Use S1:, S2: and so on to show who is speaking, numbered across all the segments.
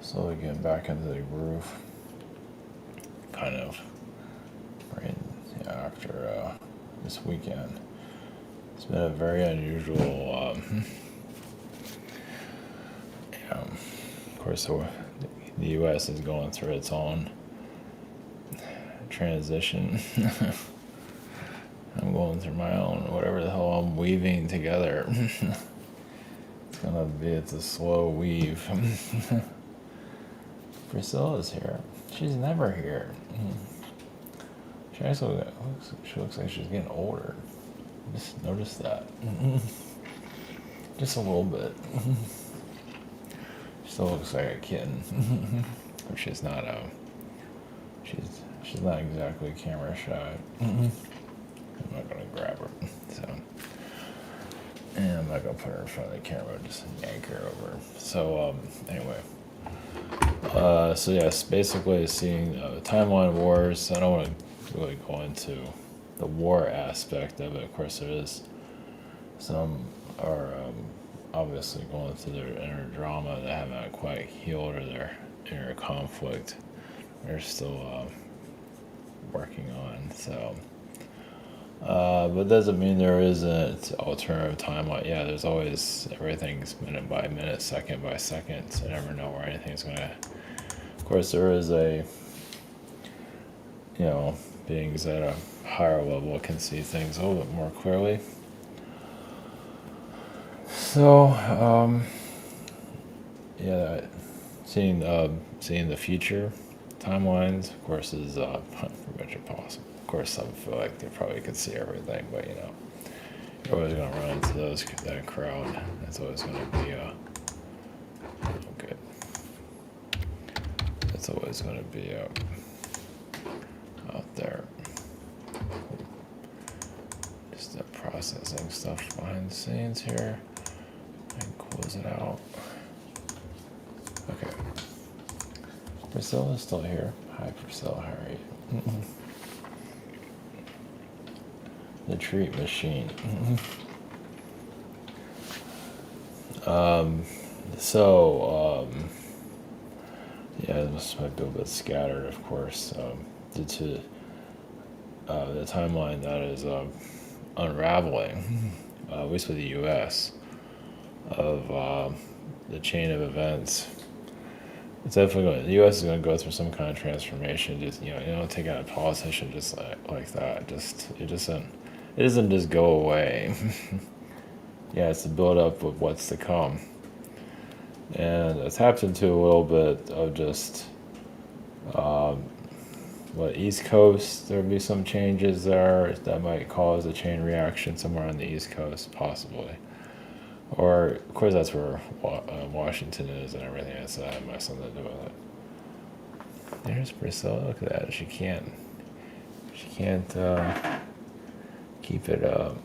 S1: slowly getting back into the groove. Kind of right after this weekend. It's been a very unusual. Of course, the U.S. is going through its own transition. I'm going through my own, whatever the hell I'm weaving together. It's a slow weave. Priscilla's here. She's never here. She looks like she's getting older. Just noticed that. Just a little bit. She still looks like a kitten. But she's not she's not exactly camera shy. I'm not gonna grab her. So, and I'm not gonna put her in front of the camera, just yank her over. So anyway. So yes, basically seeing the timeline wars. I don't want to really go into the war aspect of it. Of course, there is some are obviously going through their inner drama that haven't quite healed, or their inner conflict they're still working on. So, but doesn't mean there isn't alternative timeline. Yeah, there's always everything's minute by minute, second by second. So you never know where anything's gonna. Of course, there is beings at a higher level can see things a little bit more clearly. So, seeing the future timelines, of course, is pretty much impossible. Of course, some feel like they probably could see everything, but you're always going to run into that crowd. That's always going to be good. That's always going to be out there. Just processing stuff behind the scenes here. And close it out. Okay. Priscilla's still here. Hi, Priscilla. How are you? The treat machine. This might be a bit scattered, of course, due to the timeline that is unraveling, at least with the U.S., of the chain of events. It's definitely the U.S. is going to go through some kind of transformation. Just you don't take out a politician just like that. It doesn't just go away. Yeah, it's the build up of what's to come, and it taps into a little bit of just East Coast. There'll be some changes there that might cause a chain reaction somewhere on the East Coast, possibly. Or, of course, that's where Washington is and everything. That might have something to do with it. There's Priscilla. Look at that. She can't keep it up.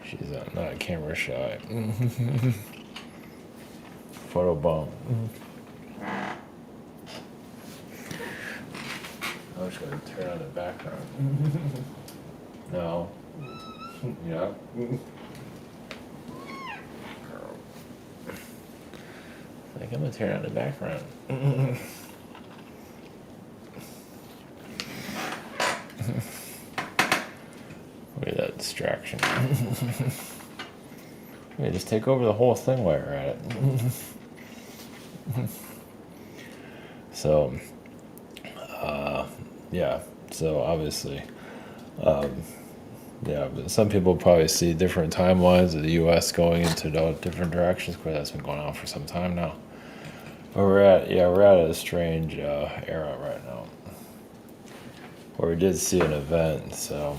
S1: She's not camera shy. Photo bomb. I'm just going to turn on the background. No. Yeah. Like, I'm gonna turn on the background. Look at that distraction. Yeah, just take over the whole thing while you're at it. So, so obviously, but some people probably see different timelines of the U.S. going into different directions. Of course, that's been going on for some time now. But we're at a strange era right now, where we did see an event. So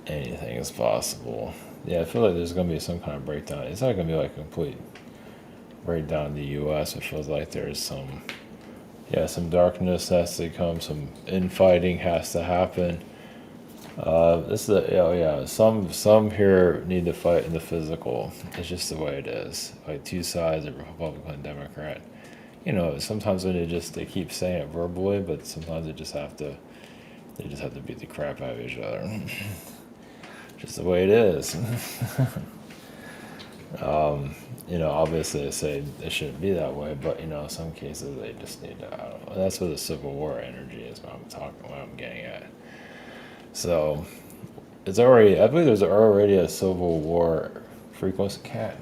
S1: anything is possible. Yeah, I feel like there's going to be some kind of breakdown. It's not going to be like a complete breakdown in the U.S. It feels like there's some darkness has to come, some infighting has to happen. Some here need to fight in the physical. It's just the way it is. Like two sides, a Republican and Democrat. Sometimes when they keep saying it verbally, but sometimes they just have to beat the crap out of each other. Just the way it is. Obviously they say it shouldn't be that way, but in some cases they just need to. I don't know. That's what the Civil War energy is. What I'm getting at. So it's already. I believe there's already a Civil War frequency. Cat,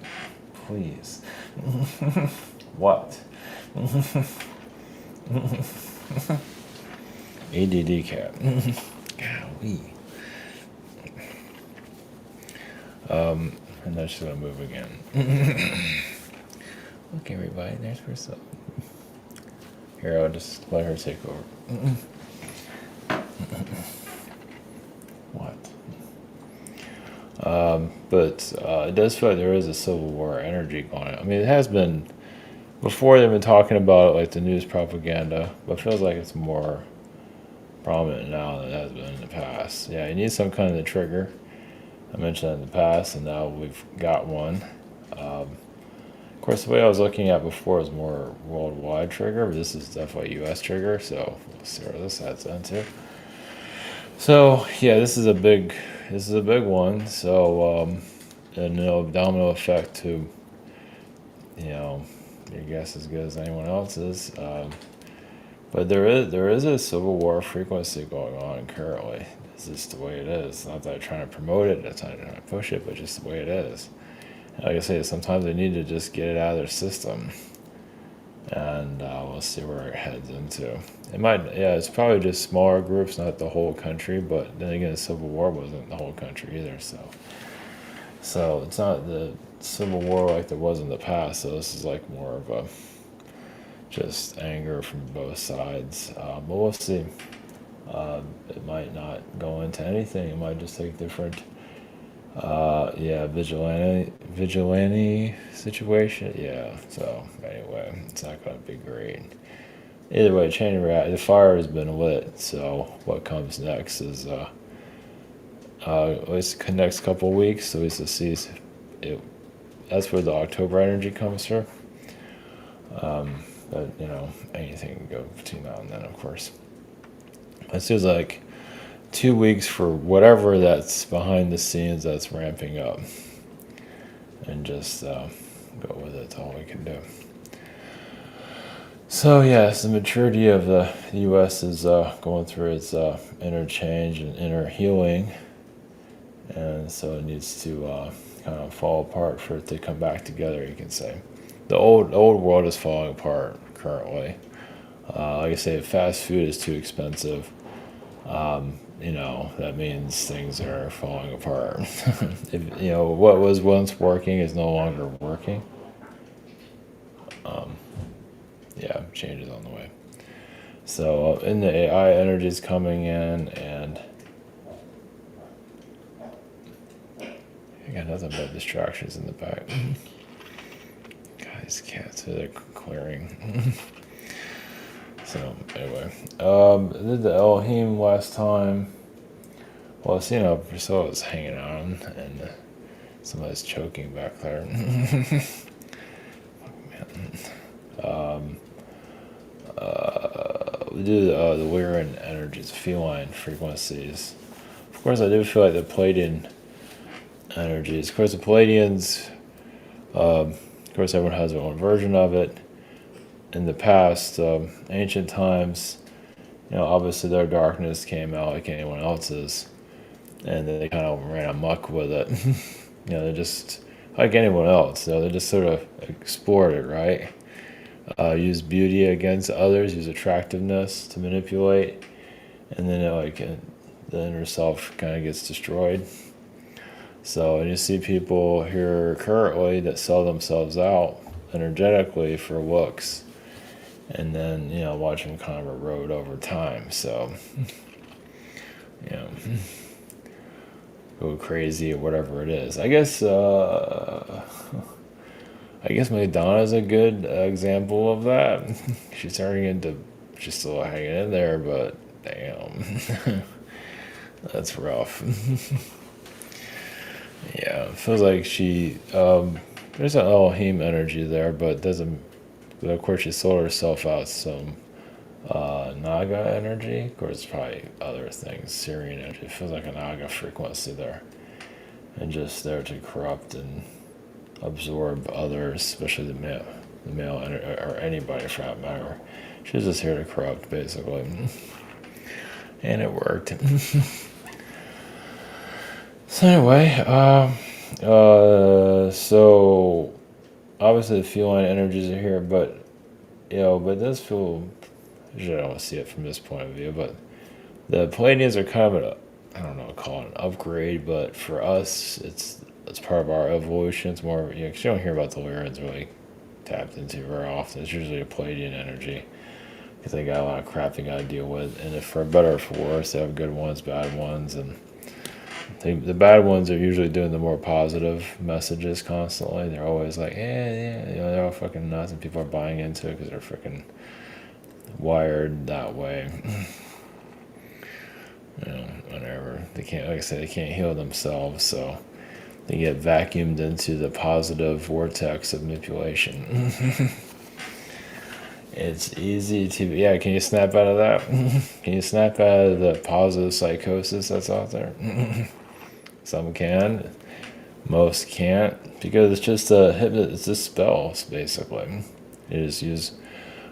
S1: please. What? ADD cat. Golly. And then she's gonna move again. Look, everybody, there's Priscilla. Here, I'll just let her take over. What? But it does feel like there is a Civil War energy going on. I mean, it has been before. They've been talking about it, like the news propaganda, but it feels like it's more prominent now than it has been in the past. Yeah, you need some kind of a trigger. I mentioned that in the past, and now we've got one. Of course, the way I was looking at before was more worldwide trigger, but this is definitely a U.S. trigger, so we'll see where this adds into. So yeah, this is a big one. So and domino effect to your guess as good as anyone else's. But there is a Civil War frequency going on currently. It's just the way it is. Not that I'm trying to promote it, that's not trying to push it, but just the way it is. And like I say, sometimes they need to just get it out of their system, and we'll see where it heads into. It might, yeah, it's probably just smaller groups, not the whole country. But then again, the Civil War wasn't the whole country either, so it's not the Civil War like there was in the past. So this is like more of a just anger from both sides. But we'll see. It might not go into anything. It might just take different, vigilante situation. Yeah. So anyway, it's not going to be great. Either way, chain react. The fire has been lit. So what comes next is at least the next couple of weeks. At least to see it. That's where the October energy comes through. But anything can go between now and then, of course. It seems like 2 weeks for whatever that's behind the scenes that's ramping up, and just go with it. That's all we can do. So yes, the maturity of the U.S. is going through its inner change and inner healing, and so it needs to kind of fall apart for it to come back together. You can say the old world is falling apart currently. Like I say, fast food is too expensive. That means things are falling apart. What was once working is no longer working. Yeah, changes on the way. So in the AI energy is coming in, and I got nothing but distractions in the back. Guys, cats, they're clearing. So anyway, I did the Elohim last time. Well, Priscilla was hanging on, and somebody's choking back there. We do the Lyran energies, feline frequencies. Of course, I do feel like the Palladian energies. Of course, the Palladians. Of course, everyone has their own version of it. In the past, ancient times, obviously their darkness came out like anyone else's, and they kind of ran amok with it. They're just like anyone else. They just sort of explored it, right? Use beauty against others, use attractiveness to manipulate, and then the inner self kind of gets destroyed. So, and you see people here currently that sell themselves out energetically for looks, and then watch them kind of erode over time. So go crazy or whatever it is. I guess Madonna's a good example of that. She's still hanging in there, but damn, that's rough. Yeah, it feels like there's an Elohim energy there, but doesn't. But of course, she sold herself out some Naga energy. Of course, probably other things. Syrian energy. It feels like a Naga frequency there, and just there to corrupt and absorb others, especially the male, or anybody for that matter. She's just here to corrupt, basically, and it worked. So anyway, so obviously the feline energies are here, but but this feel. I don't see it from this point of view, but the Palladians are kind of I don't know, call it an upgrade, but for us, it's part of our evolution. It's more, because you don't hear about the Lyrians really tapped into very often. It's usually a Palladian energy because they got a lot of crap they got to deal with, and if for better or for worse, they have good ones, bad ones, and the bad ones are usually doing the more positive messages constantly. They're always like, yeah, they're all fucking nuts, and people are buying into it because they're freaking wired that way. Whatever. They can't, like I said, they can't heal themselves, so they get vacuumed into the positive vortex of manipulation. It's easy to, yeah, can you snap out of that? Can you snap out of the positive psychosis that's out there? Some can, most can't, because it's just it's just spells, basically. You just use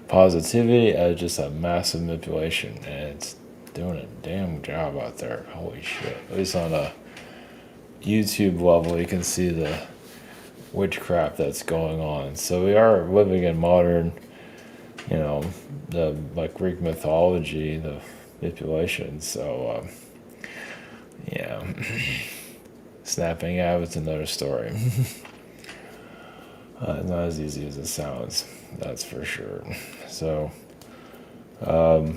S1: positivity as just a massive manipulation, and it's doing a damn job out there. Holy shit. At least on a YouTube level, you can see the witchcraft that's going on. So we are living in modern, the like Greek mythology, the manipulation. So, yeah. Snapping out is another story. Not as easy as it sounds, that's for sure. So,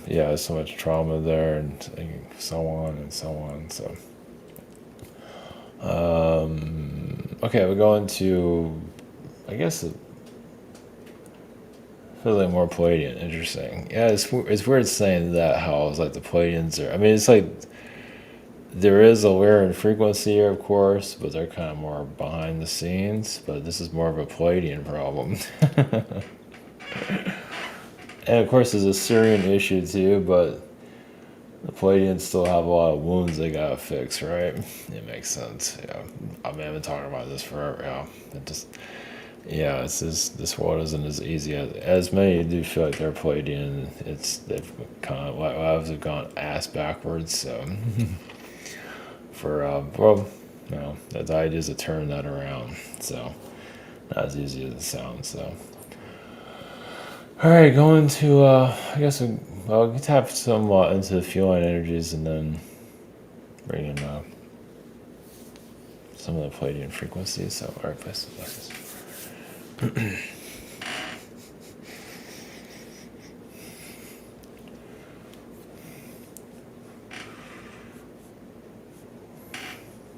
S1: yeah, so much trauma there, and so on and so on. So, okay, we're going to, I guess, feels like more Palladian. Interesting. Yeah, it's weird saying that. How it's like the Palladians are. I mean, it's like there is a Lyran frequency here, of course, but they're kind of more behind the scenes. But this is more of a Palladian problem. And of course, there's a Syrian issue too, but the Palladians still have a lot of wounds they gotta fix, right? It makes sense. Yeah, I mean, I've been talking about this forever. Yeah, it's just this world isn't as easy as many do feel like they're Palladian. They've kind of lives have gone ass backwards. So the idea is to turn that around. So not as easy as it sounds. So. All right, going to I guess I'll tap somewhat into the feline energies and then bring in some of the Palladian frequencies. So, all right, places.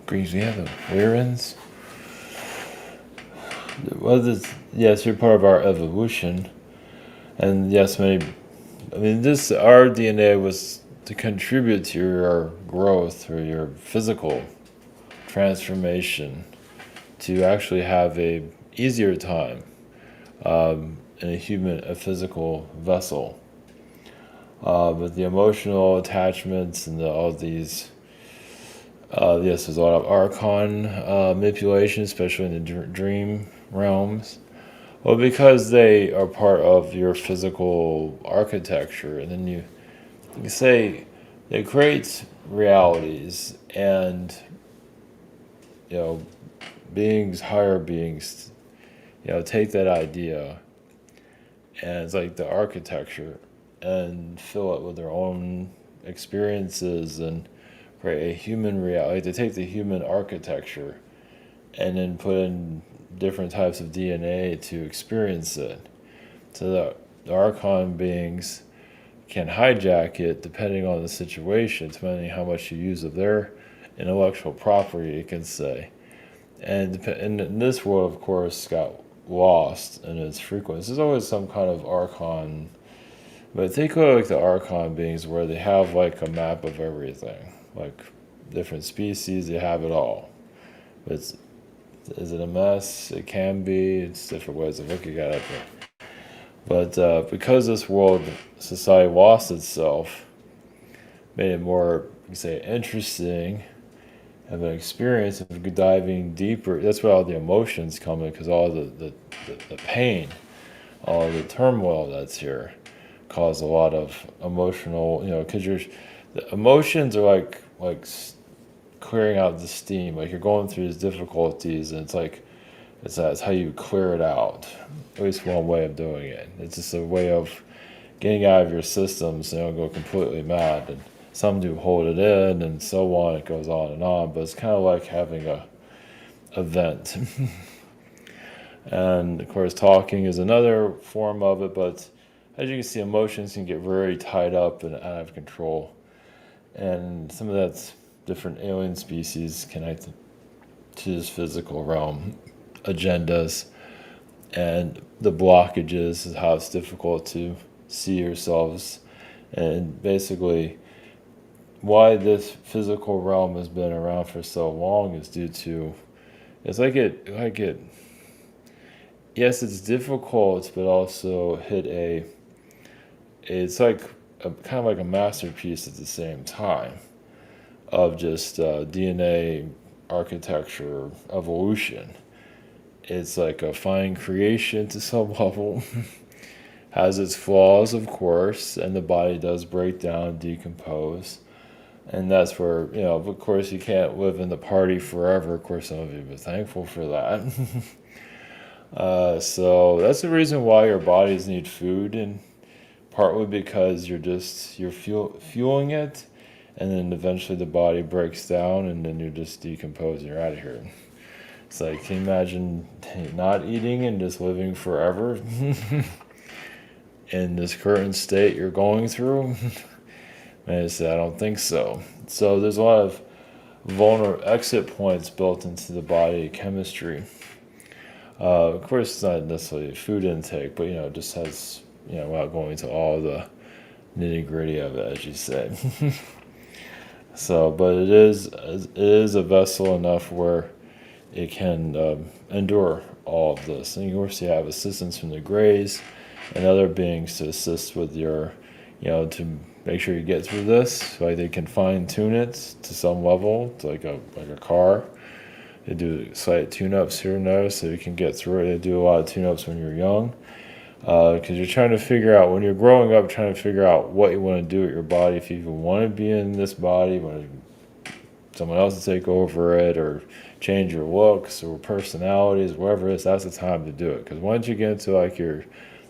S1: Greens, we have the Lyrans. Yes, you're part of our evolution. And yes, our DNA was to contribute to your growth or your physical transformation, to actually have a easier time in a physical vessel. But the emotional attachments and all these, yes, there's a lot of archon manipulation, especially in the dream realms. Well, because they are part of your physical architecture, and then you say they create realities, and higher beings, take that idea, and it's like the architecture, and fill it with their own experiences, and create a human reality. They take the human architecture, and then put in different types of DNA to experience it. So the Archon beings can hijack it depending on the situation, depending how much you use of their intellectual property, you can say. And in this world, of course, got lost in its frequency. There's always some kind of Archon, but think of like the Archon beings where they have like a map of everything, like different species, they have it all. But is it a mess? It can be. It's different ways of looking at it. But because this world, society lost itself, made it more, you say, interesting, have an experience of diving deeper. That's where all the emotions come in, because all the pain, all the turmoil that's here cause a lot of emotional, because the emotions are like clearing out the steam. Like you're going through these difficulties, and that's how you clear it out. At least one way of doing it. It's just a way of getting out of your system so you don't go completely mad. And some do hold it in, and so on. It goes on and on. But it's kind of like having a vent. And of course, talking is another form of it. But as you can see, emotions can get very tied up and out of control. And some of that's different alien species connected to this physical realm, agendas, and the blockages is how it's difficult to see yourselves. And basically, why this physical realm has been around for so long is due to, it's yes, it's difficult, but also it's like kind of like a masterpiece at the same time of just DNA architecture evolution. It's like a fine creation to some level. Has its flaws, of course, and the body does break down, decompose. And that's where, of course, you can't live in the party forever. Of course, some of you are thankful for that. So that's the reason why your bodies need food, and partly because you're fueling it, and then eventually the body breaks down, and then you're just decomposed. You're out of here. It's like, can you imagine not eating and just living forever in this current state you're going through? And I said, I don't think so. So there's a lot of exit points built into the body chemistry. Of course, it's not necessarily food intake, but it just has, without going into all the nitty gritty of it, as you say. So, but it is a vessel enough where it can endure all of this. And of course, you have assistance from the Greys and other beings to assist with your, to make sure you get through this. Like they can fine tune it to some level, to like a car. They do slight tune-ups here and there so you can get through it. They do a lot of tune-ups when you're young, because you're trying to figure out, when you're growing up, trying to figure out what you want to do with your body. If you even want to be in this body, want someone else to take over it, or change your looks or personalities, whatever it is, that's the time to do it. Because once you get into like your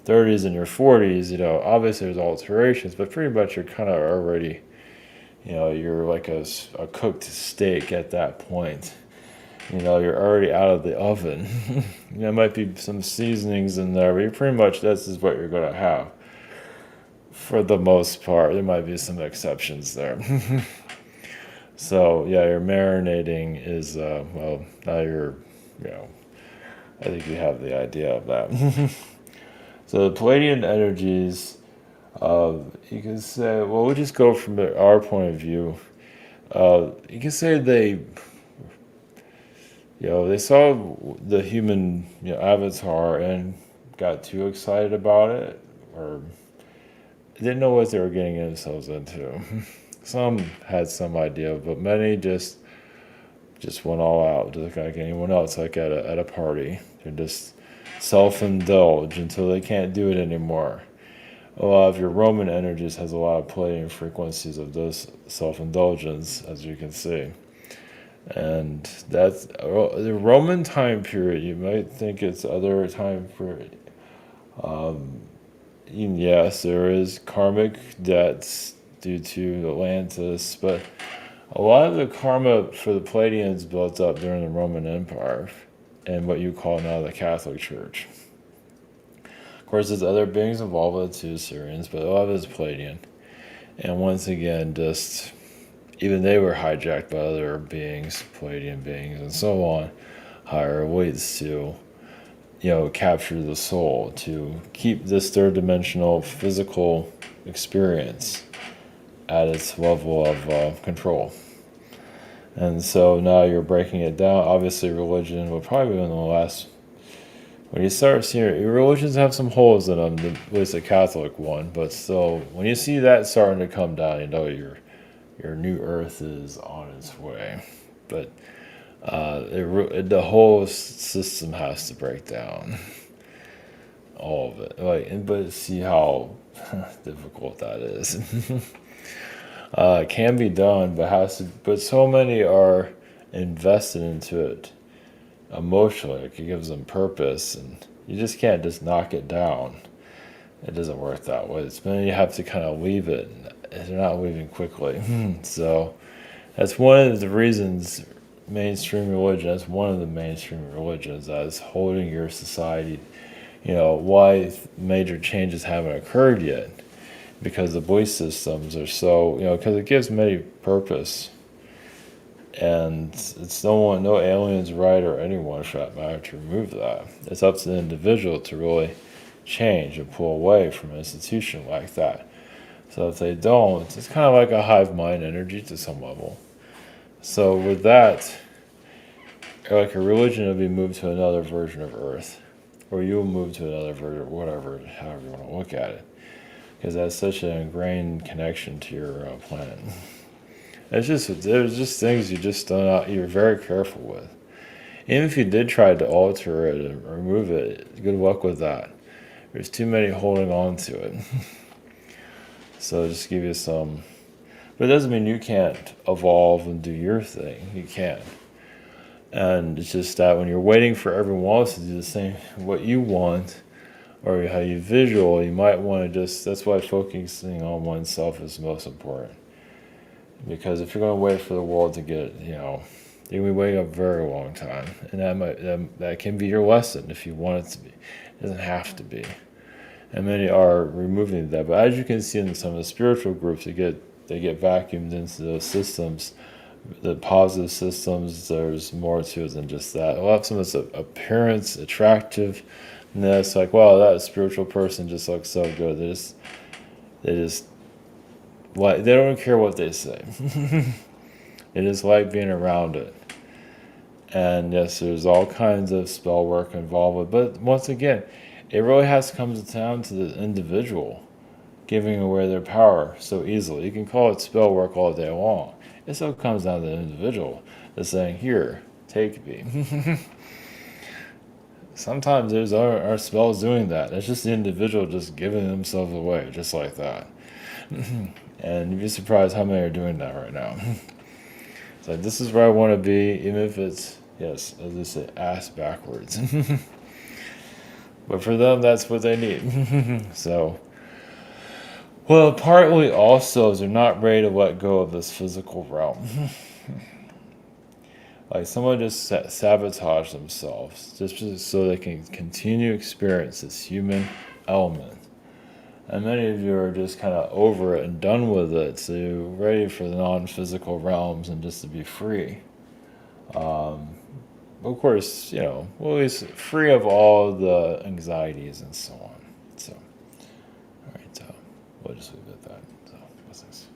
S1: 30s and your 40s, obviously there's alterations, but pretty much you're kind of already, you're like a cooked steak at that point. You're already out of the oven. There might be some seasonings in there, but you pretty much, this is what you're going to have. For the most part, there might be some exceptions there. So, yeah, your marinating is, now you're, I think you have the idea of that. So the Pleiadian energies, you can say, well, we'll just go from our point of view. You can say they saw the human, avatar and got too excited about it, or didn't know what they were getting themselves into. Some had some idea, but many just went all out, just like anyone else, like at a party. They're just self-indulge until they can't do it anymore. A lot of your Roman energies has a lot of Pleiadian frequencies of this self-indulgence, as you can see. And that's the Roman time period. You might think it's other time period. Yes, there is karmic debts due to Atlantis, but a lot of the karma for the Pleiadians built up during the Roman Empire and what you call now the Catholic Church. Of course, there's other beings involved with it too, Syrians, but a lot of it is Pleiadian. And once again, just even they were hijacked by other beings, Pleiadian beings, and so on, higher weights to, capture the soul, to keep this third dimensional physical experience at its level of control. And so now you're breaking it down. Obviously, religion will probably be one of the last. When you start seeing your religions have some holes in them, at least the Catholic one, but still, when you see that starting to come down, your new earth is on its way. But the whole system has to break down, all of it. But see how difficult that is. It can be done, but But so many are invested into it emotionally. Like, it gives them purpose, and you just can't just knock it down. It doesn't work that way. It's when you have to kind of leave it, and they're not leaving quickly. So that's one of the reasons mainstream religion. That's one of the mainstream religions that is holding your society. Why major changes haven't occurred yet, because the belief systems are so, because it gives many purpose, and it's no alien's right, or anyone for that matter, to remove that. It's up to the individual to really change and pull away from an institution like that. So if they don't, it's kind of like a hive mind energy to some level. So with that, like, a religion will be moved to another version of Earth, or you'll move to another version, whatever, however you want to look at it, because that's such an ingrained connection to your planet. There's just things you just don't. You're very careful with. Even if you did try to alter it and remove it, good luck with that. There's too many holding on to it. So just give you some. But it doesn't mean you can't evolve and do your thing. You can. And it's just that when you're waiting for everyone else to do the same, what you want, or how you visual, you might want to that's why focusing on oneself is most important. Because if you're going to wait for the world to get it, you're going to be waiting a very long time. And that can be your lesson if you want it to be. It doesn't have to be. And many are removing that. But as you can see in some of the spiritual groups, they get vacuumed into those systems. The positive systems, there's more to it than just that. A lot of them is appearance, attractiveness, like, wow, that spiritual person just looks so good. They don't care what they say. They just like being around it. And yes, there's all kinds of spell work involved with it. But once again, it really has to come down to the individual giving away their power so easily. You can call it spell work all day long. It still comes down to the individual that's saying, here, take me. Sometimes there's our spells doing that. It's just the individual just giving themselves away, just like that. And you'd be surprised how many are doing that right now. It's like, this is where I want to be, even if it's, yes, as they say, ass backwards. But for them, that's what they need. So, well, partly also is they're not ready to let go of this physical realm. Like, someone just sabotage themselves just so they can continue to experience this human element. And many of you are just kind of over it and done with it, so you're ready for the non-physical realms and just to be free. Of course, at least free of all the anxieties and so on. So, all right, we'll just leave it at that. So, blessings.